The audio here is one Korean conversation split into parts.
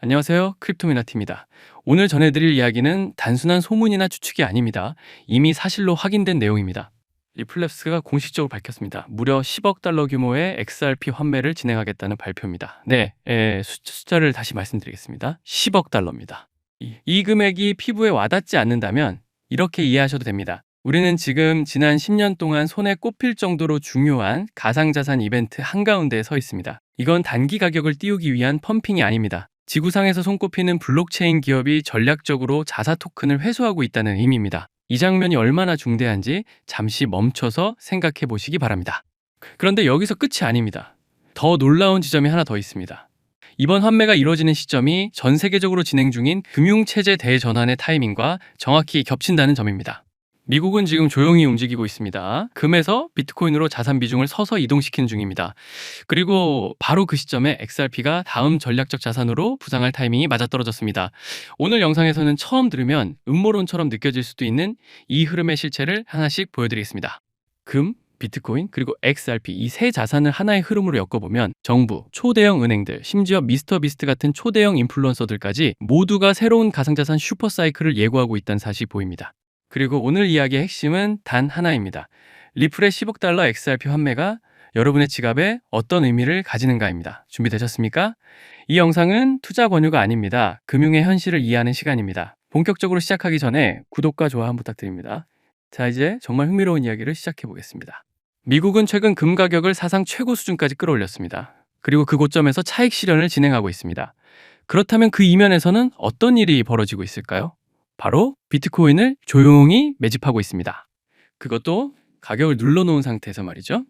안녕하세요. 크립토미나티입니다. 오늘 전해드릴 이야기는 단순한 소문이나 추측이 아닙니다. 이미 사실로 확인된 내용입니다. 리플랩스가 공식적으로 밝혔습니다. 무려 10억 달러 규모의 XRP 환매를 진행하겠다는 발표입니다. 네, 숫자를 다시 말씀드리겠습니다. 10억 달러입니다. 이 금액이 피부에 와닿지 않는다면 이렇게 이해하셔도 됩니다. 우리는 지금 지난 10년 동안 손에 꼽힐 정도로 중요한 가상자산 이벤트 한가운데에 서 있습니다. 이건 단기 가격을 띄우기 위한 펌핑이 아닙니다. 지구상에서 손꼽히는 블록체인 기업이 전략적으로 자사 토큰을 회수하고 있다는 의미입니다. 이 장면이 얼마나 중대한지 잠시 멈춰서 생각해 보시기 바랍니다. 그런데 여기서 끝이 아닙니다. 더 놀라운 지점이 하나 더 있습니다. 이번 환매가 이루어지는 시점이 전 세계적으로 진행 중인 금융체제 대전환의 타이밍과 정확히 겹친다는 점입니다. 미국은 지금 조용히 움직이고 있습니다. 금에서 비트코인으로 자산 비중을 서서히 이동시키는 중입니다. 그리고 바로 그 시점에 XRP가 다음 전략적 자산으로 부상할 타이밍이 맞아떨어졌습니다. 오늘 영상에서는 처음 들으면 음모론처럼 느껴질 수도 있는 이 흐름의 실체를 하나씩 보여드리겠습니다. 금, 비트코인, 그리고 XRP 이 세 자산을 하나의 흐름으로 엮어보면 정부, 초대형 은행들, 심지어 미스터 비스트 같은 초대형 인플루언서들까지 모두가 새로운 가상자산 슈퍼사이클을 예고하고 있다는 사실이 보입니다. 그리고 오늘 이야기의 핵심은 단 하나입니다. 리플의 10억 달러 XRP 환매가 여러분의 지갑에 어떤 의미를 가지는가입니다. 준비되셨습니까? 이 영상은 투자 권유가 아닙니다. 금융의 현실을 이해하는 시간입니다. 본격적으로 시작하기 전에 구독과 좋아요 부탁드립니다. 자, 이제 정말 흥미로운 이야기를 시작해 보겠습니다. 미국은 최근 금 가격을 사상 최고 수준까지 끌어올렸습니다. 그리고 그 고점에서 차익 실현을 진행하고 있습니다. 그렇다면 그 이면에서는 어떤 일이 벌어지고 있을까요? 바로 비트코인을 조용히 매집하고 있습니다. 그것도 가격을 눌러놓은 상태에서 말이죠.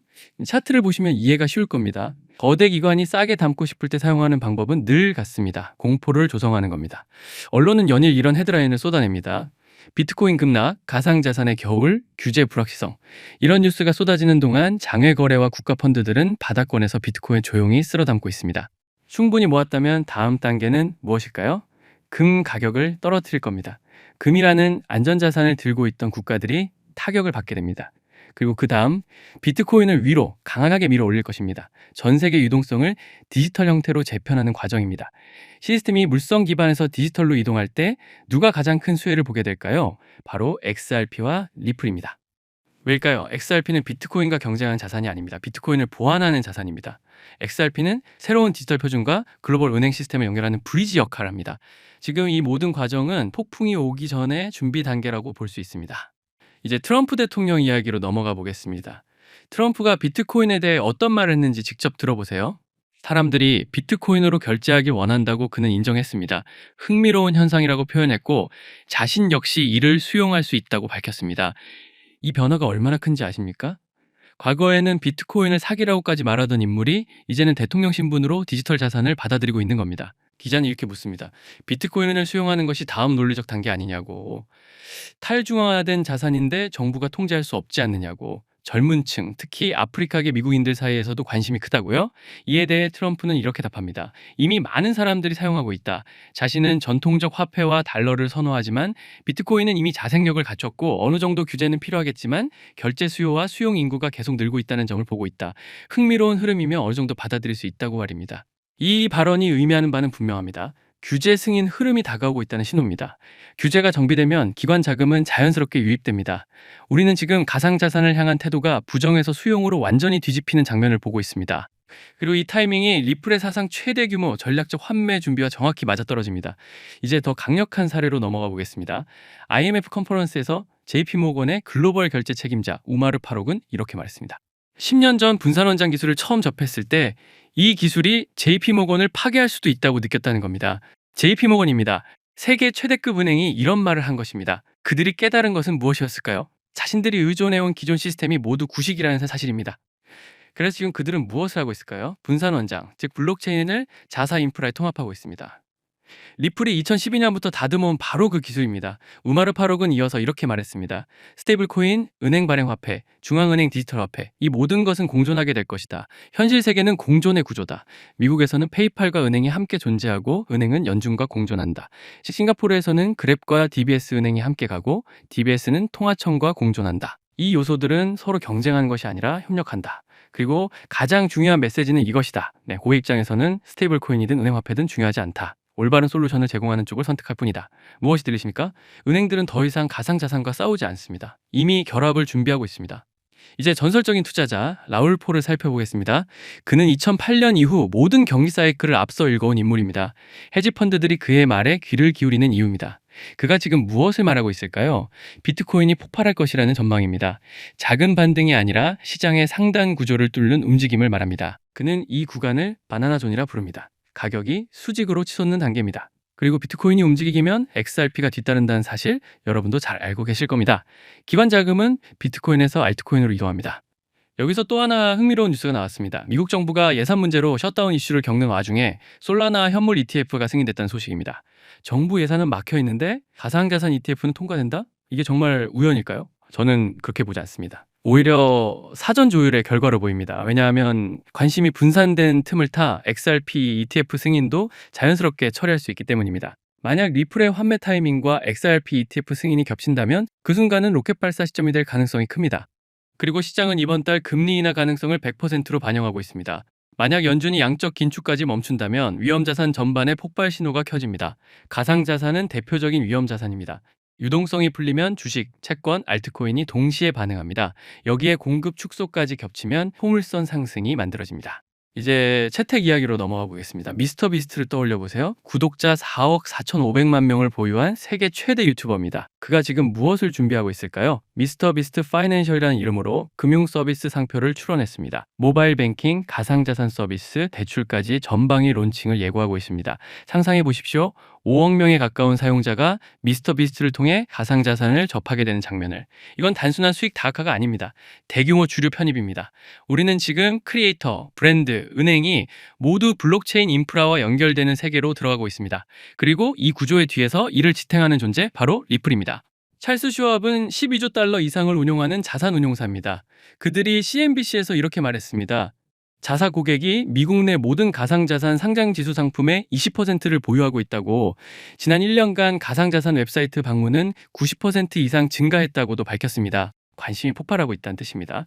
차트를 보시면 이해가 쉬울 겁니다. 거대 기관이 싸게 담고 싶을 때 사용하는 방법은 늘 같습니다. 공포를 조성하는 겁니다. 언론은 연일 이런 헤드라인을 쏟아냅니다. 비트코인 급락, 가상자산의 겨울, 규제 불확실성. 이런 뉴스가 쏟아지는 동안 장외거래와 국가펀드들은 바닥권에서 비트코인 조용히 쓸어 담고 있습니다. 충분히 모았다면 다음 단계는 무엇일까요? 금 가격을 떨어뜨릴 겁니다. 금이라는 안전자산을 들고 있던 국가들이 타격을 받게 됩니다. 그리고 그 다음 비트코인을 위로 강하게 밀어 올릴 것입니다. 전 세계 유동성을 디지털 형태로 재편하는 과정입니다. 시스템이 물성 기반에서 디지털로 이동할 때 누가 가장 큰 수혜를 보게 될까요? 바로 XRP와 리플입니다. 왜일까요? XRP는 비트코인과 경쟁하는 자산이 아닙니다. 비트코인을 보완하는 자산입니다. XRP는 새로운 디지털 표준과 글로벌 은행 시스템을 연결하는 브리지 역할을 합니다. 지금 이 모든 과정은 폭풍이 오기 전에 준비 단계라고 볼 수 있습니다. 이제 트럼프 대통령 이야기로 넘어가 보겠습니다. 트럼프가 비트코인에 대해 어떤 말을 했는지 직접 들어보세요. 사람들이 비트코인으로 결제하길 원한다고 그는 인정했습니다. 흥미로운 현상이라고 표현했고 자신 역시 이를 수용할 수 있다고 밝혔습니다. 이 변화가 얼마나 큰지 아십니까? 과거에는 비트코인을 사기라고까지 말하던 인물이 이제는 대통령 신분으로 디지털 자산을 받아들이고 있는 겁니다. 기자는 이렇게 묻습니다. 비트코인을 수용하는 것이 다음 논리적 단계 아니냐고. 탈중앙화된 자산인데 정부가 통제할 수 없지 않느냐고. 젊은 층, 특히 아프리카계 미국인들 사이에서도 관심이 크다고요? 이에 대해 트럼프는 이렇게 답합니다. 이미 많은 사람들이 사용하고 있다. 자신은 전통적 화폐와 달러를 선호하지만 비트코인은 이미 자생력을 갖췄고 어느 정도 규제는 필요하겠지만 결제 수요와 수용 인구가 계속 늘고 있다는 점을 보고 있다. 흥미로운 흐름이며 어느 정도 받아들일 수 있다고 말입니다. 이 발언이 의미하는 바는 분명합니다. 규제 승인 흐름이 다가오고 있다는 신호입니다. 규제가 정비되면 기관 자금은 자연스럽게 유입됩니다. 우리는 지금 가상자산을 향한 태도가 부정에서 수용으로 완전히 뒤집히는 장면을 보고 있습니다. 그리고 이 타이밍이 리플의 사상 최대 규모 전략적 환매 준비와 정확히 맞아떨어집니다. 이제 더 강력한 사례로 넘어가 보겠습니다. IMF 컨퍼런스에서 JP모건의 글로벌 결제 책임자 우마르 파록은 이렇게 말했습니다. 10년 전 분산원장 기술을 처음 접했을 때 이 기술이 JP모건을 파괴할 수도 있다고 느꼈다는 겁니다. JP모건입니다. 세계 최대급 은행이 이런 말을 한 것입니다. 그들이 깨달은 것은 무엇이었을까요? 자신들이 의존해온 기존 시스템이 모두 구식이라는 사실입니다. 그래서 지금 그들은 무엇을 하고 있을까요? 분산원장, 즉 블록체인을 자사 인프라에 통합하고 있습니다. 리플이 2012년부터 다듬어온 바로 그 기술입니다. 우마르 파록은 이어서 이렇게 말했습니다. 스테이블 코인, 은행 발행 화폐, 중앙은행 디지털 화폐, 이 모든 것은 공존하게 될 것이다. 현실 세계는 공존의 구조다. 미국에서는 페이팔과 은행이 함께 존재하고 은행은 연준과 공존한다. 싱가포르에서는 그랩과 DBS 은행이 함께 가고 DBS는 통화청과 공존한다. 이 요소들은 서로 경쟁하는 것이 아니라 협력한다. 그리고 가장 중요한 메시지는 이것이다. 고객 입장에서는 스테이블 코인이든 은행 화폐든 중요하지 않다. 올바른 솔루션을 제공하는 쪽을 선택할 뿐이다. 무엇이 들리십니까? 은행들은 더 이상 가상자산과 싸우지 않습니다. 이미 결합을 준비하고 있습니다. 이제 전설적인 투자자 라울 포를 살펴보겠습니다. 그는 2008년 이후 모든 경기 사이클을 앞서 읽어온 인물입니다. 헤지펀드들이 그의 말에 귀를 기울이는 이유입니다. 그가 지금 무엇을 말하고 있을까요? 비트코인이 폭발할 것이라는 전망입니다. 작은 반등이 아니라 시장의 상단 구조를 뚫는 움직임을 말합니다. 그는 이 구간을 바나나존이라 부릅니다. 가격이 수직으로 치솟는 단계입니다. 그리고 비트코인이 움직이면 XRP가 뒤따른다는 사실 여러분도 잘 알고 계실 겁니다. 기반 자금은 비트코인에서 알트코인으로 이동합니다. 여기서 또 하나 흥미로운 뉴스가 나왔습니다. 미국 정부가 예산 문제로 셧다운 이슈를 겪는 와중에 솔라나 현물 ETF가 승인됐다는 소식입니다. 정부 예산은 막혀 있는데 가상자산 ETF는 통과된다? 이게 정말 우연일까요? 저는 그렇게 보지 않습니다. 오히려 사전 조율의 결과로 보입니다. 왜냐하면 관심이 분산된 틈을 타 XRP ETF 승인도 자연스럽게 처리할 수 있기 때문입니다. 만약 리플의 환매 타이밍과 XRP ETF 승인이 겹친다면 그 순간은 로켓 발사 시점이 될 가능성이 큽니다. 그리고 시장은 이번 달 금리 인하 가능성을 100%로 반영하고 있습니다. 만약 연준이 양적 긴축까지 멈춘다면 위험자산 전반에 폭발 신호가 켜집니다. 가상자산은 대표적인 위험자산입니다. 유동성이 풀리면 주식, 채권, 알트코인이 동시에 반응합니다. 여기에 공급 축소까지 겹치면 포물선 상승이 만들어집니다. 이제 채택 이야기로 넘어가 보겠습니다. 미스터 비스트를 떠올려 보세요. 구독자 4억 4,500만 명을 보유한 세계 최대 유튜버입니다. 그가 지금 무엇을 준비하고 있을까요? 미스터 비스트 파이낸셜이라는 이름으로 금융 서비스 상표를 출원했습니다. 모바일 뱅킹, 가상자산 서비스, 대출까지 전방위 론칭을 예고하고 있습니다. 상상해 보십시오. 5억 명에 가까운 사용자가 미스터 비스트를 통해 가상자산을 접하게 되는 장면을. 이건 단순한 수익 다각화가 아닙니다. 대규모 주류 편입입니다. 우리는 지금 크리에이터, 브랜드, 은행이 모두 블록체인 인프라와 연결되는 세계로 들어가고 있습니다. 그리고 이 구조의 뒤에서 이를 지탱하는 존재 바로 리플입니다. 찰스 슈왑은 12조 달러 이상을 운용하는 자산 운용사입니다. 그들이 CNBC에서 이렇게 말했습니다. 자사 고객이 미국 내 모든 가상자산 상장지수 상품의 20%를 보유하고 있다고, 지난 1년간 가상자산 웹사이트 방문은 90% 이상 증가했다고도 밝혔습니다. 관심이 폭발하고 있다는 뜻입니다.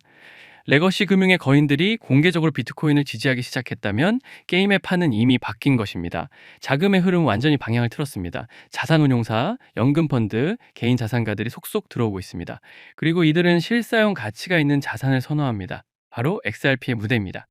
레거시 금융의 거인들이 공개적으로 비트코인을 지지하기 시작했다면 게임의 판은 이미 바뀐 것입니다. 자금의 흐름은 완전히 방향을 틀었습니다. 자산운용사, 연금펀드, 개인 자산가들이 속속 들어오고 있습니다. 그리고 이들은 실사용 가치가 있는 자산을 선호합니다. 바로 XRP의 무대입니다.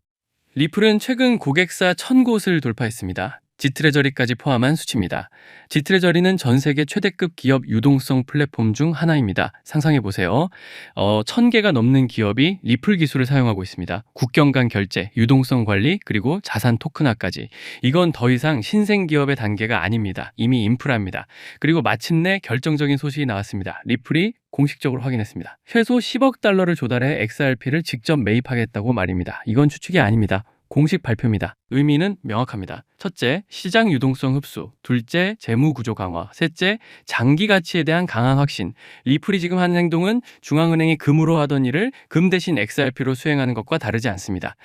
리플은 최근 고객사 1000곳을 돌파했습니다. 지트레저리까지 포함한 수치입니다. 지트레저리는 전 세계 최대급 기업 유동성 플랫폼 중 하나입니다. 상상해 보세요. 1000개가 넘는 기업이 리플 기술을 사용하고 있습니다. 국경 간 결제, 유동성 관리, 그리고 자산 토큰화까지. 이건 더 이상 신생 기업의 단계가 아닙니다. 이미 인프라입니다. 그리고 마침내 결정적인 소식이 나왔습니다. 리플이 공식적으로 확인했습니다. 최소 10억 달러를 조달해 XRP를 직접 매입하겠다고 말입니다. 이건 추측이 아닙니다. 공식 발표입니다. 의미는 명확합니다. 첫째, 시장 유동성 흡수. 둘째, 재무 구조 강화. 셋째, 장기 가치에 대한 강한 확신. 리플이 지금 하는 행동은 중앙은행이 금으로 하던 일을 금 대신 XRP로 수행하는 것과 다르지 않습니다.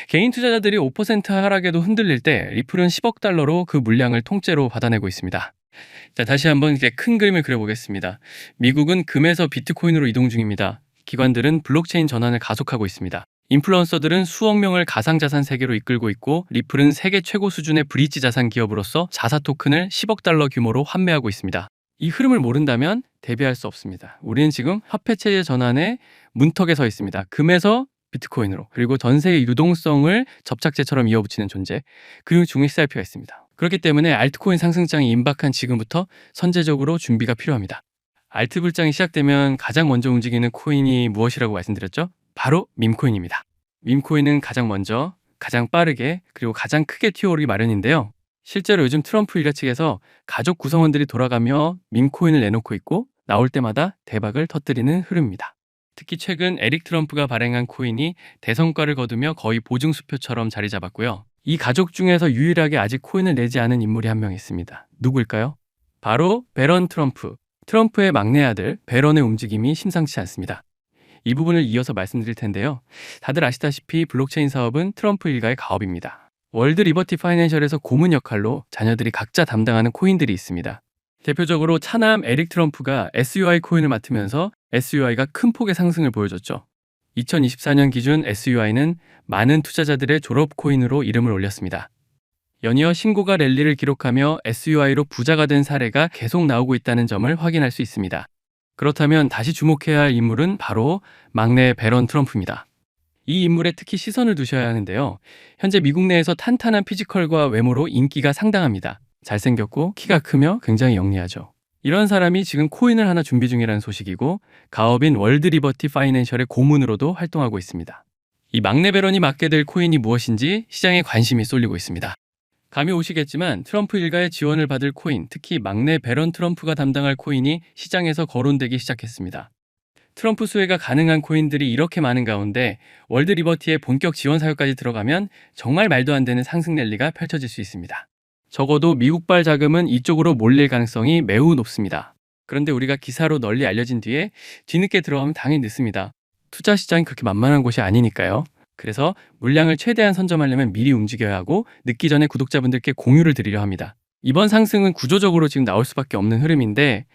개인 투자자들이 5% 하락에도 흔들릴 때 리플은 10억 달러로 그 물량을 통째로 받아내고 있습니다. 자, 다시 한번 이제 큰 그림을 그려보겠습니다. 미국은 금에서 비트코인으로 이동 중입니다. 기관들은 블록체인 전환을 가속하고 있습니다. 인플루언서들은 수억 명을 가상자산 세계로 이끌고 있고, 리플은 세계 최고 수준의 브릿지 자산 기업으로서 자사 토큰을 10억 달러 규모로 환매하고 있습니다. 이 흐름을 모른다면 대비할 수 없습니다. 우리는 지금 화폐체제 전환의 문턱에 서 있습니다. 금에서 비트코인으로, 그리고 전 세계 유동성을 접착제처럼 이어붙이는 존재, 그 중에 XRP가 있습니다. 그렇기 때문에 알트코인 상승장이 임박한 지금부터 선제적으로 준비가 필요합니다. 알트 불장이 시작되면 가장 먼저 움직이는 코인이 무엇이라고 말씀드렸죠? 바로 밈코인입니다. 밈코인은 가장 먼저, 가장 빠르게, 그리고 가장 크게 튀어오르기 마련인데요. 실제로 요즘 트럼프 일가 측에서 가족 구성원들이 돌아가며 밈코인을 내놓고 있고, 나올 때마다 대박을 터뜨리는 흐름입니다. 특히 최근 에릭 트럼프가 발행한 코인이 대성과를 거두며 거의 보증수표처럼 자리 잡았고요. 이 가족 중에서 유일하게 아직 코인을 내지 않은 인물이 한 명 있습니다. 누구일까요? 바로 베런 트럼프. 트럼프의 막내 아들 베런의 움직임이 심상치 않습니다. 이 부분을 이어서 말씀드릴 텐데요. 다들 아시다시피 블록체인 사업은 트럼프 일가의 가업입니다. 월드 리버티 파이낸셜에서 고문 역할로 자녀들이 각자 담당하는 코인들이 있습니다. 대표적으로 차남 에릭 트럼프가 SUI 코인을 맡으면서 SUI가 큰 폭의 상승을 보여줬죠. 2024년 기준 SUI는 많은 투자자들의 졸업 코인으로 이름을 올렸습니다. 연이어 신고가 랠리를 기록하며 SUI로 부자가 된 사례가 계속 나오고 있다는 점을 확인할 수 있습니다. 그렇다면 다시 주목해야 할 인물은 바로 막내 배런 트럼프입니다. 이 인물에 특히 시선을 두셔야 하는데요. 현재 미국 내에서 탄탄한 피지컬과 외모로 인기가 상당합니다. 잘생겼고 키가 크며 굉장히 영리하죠. 이런 사람이 지금 코인을 하나 준비 중이라는 소식이고, 가업인 월드 리버티 파이낸셜의 고문으로도 활동하고 있습니다. 이 막내 배런이 맡게 될 코인이 무엇인지 시장에 관심이 쏠리고 있습니다. 감이 오시겠지만 트럼프 일가의 지원을 받을 코인, 특히 막내 배런 트럼프가 담당할 코인이 시장에서 거론되기 시작했습니다. 트럼프 수혜가 가능한 코인들이 이렇게 많은 가운데 월드 리버티의 본격 지원 사유까지 들어가면 정말 말도 안 되는 상승 랠리가 펼쳐질 수 있습니다. 적어도 미국발 자금은 이쪽으로 몰릴 가능성이 매우 높습니다. 그런데 우리가 기사로 널리 알려진 뒤에 뒤늦게 들어가면 당연히 늦습니다. 투자 시장이 그렇게 만만한 곳이 아니니까요. 그래서 물량을 최대한 선점하려면 미리 움직여야 하고, 늦기 전에 구독자분들께 공유를 드리려 합니다. 이번 상승은 구조적으로 지금 나올 수밖에 없는 흐름인데,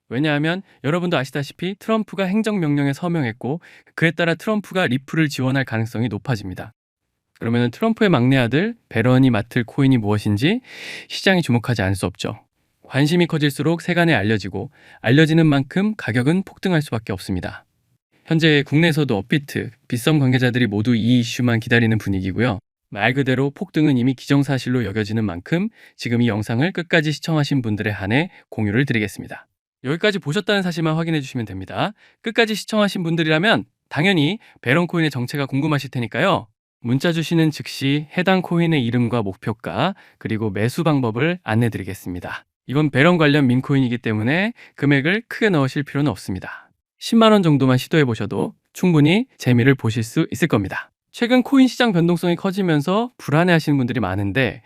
왜냐하면 여러분도 아시다시피 트럼프가 행정명령에 서명했고, 그에 따라 트럼프가 리플을 지원할 가능성이 높아집니다. 그러면 트럼프의 막내 아들 배런이 맡을 코인이 무엇인지 시장이 주목하지 않을 수 없죠. 관심이 커질수록 세간에 알려지고, 알려지는 만큼 가격은 폭등할 수밖에 없습니다. 현재 국내에서도 업비트, 빗썸 관계자들이 모두 이 이슈만 기다리는 분위기고요. 말 그대로 폭등은 이미 기정사실로 여겨지는 만큼 지금 이 영상을 끝까지 시청하신 분들에 한해 공유를 드리겠습니다. 여기까지 보셨다는 사실만 확인해 주시면 됩니다. 끝까지 시청하신 분들이라면 당연히 배런 코인의 정체가 궁금하실 테니까요. 문자 주시는 즉시 해당 코인의 이름과 목표가, 그리고 매수 방법을 안내 드리겠습니다. 이건 배런 관련 밈코인이기 때문에 금액을 크게 넣으실 필요는 없습니다. 10만 원 정도만 시도해 보셔도 충분히 재미를 보실 수 있을 겁니다. 최근 코인 시장 변동성이 커지면서 불안해 하시는 분들이 많은데,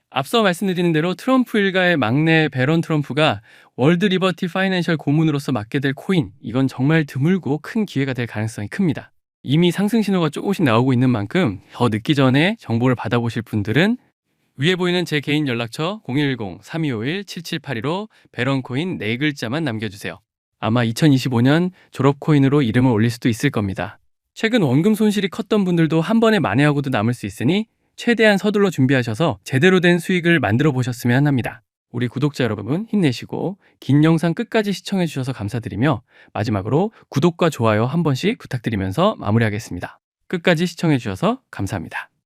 앞서 말씀드린 대로 트럼프 일가의 막내 배런 트럼프가 월드 리버티 파이낸셜 고문으로서 맡게 될 코인, 이건 정말 드물고 큰 기회가 될 가능성이 큽니다. 이미 상승 신호가 조금씩 나오고 있는 만큼 더 늦기 전에 정보를 받아보실 분들은 위에 보이는 제 개인 연락처 010-3251-7782로 배런 코인 4글자만 남겨주세요. 아마 2025년 졸업 코인으로 이름을 올릴 수도 있을 겁니다. 최근 원금 손실이 컸던 분들도 한 번에 만회하고도 남을 수 있으니 최대한 서둘러 준비하셔서 제대로 된 수익을 만들어 보셨으면 합니다. 우리 구독자 여러분 힘내시고 긴 영상 끝까지 시청해 주셔서 감사드리며, 마지막으로 구독과 좋아요 한 번씩 부탁드리면서 마무리하겠습니다. 끝까지 시청해 주셔서 감사합니다.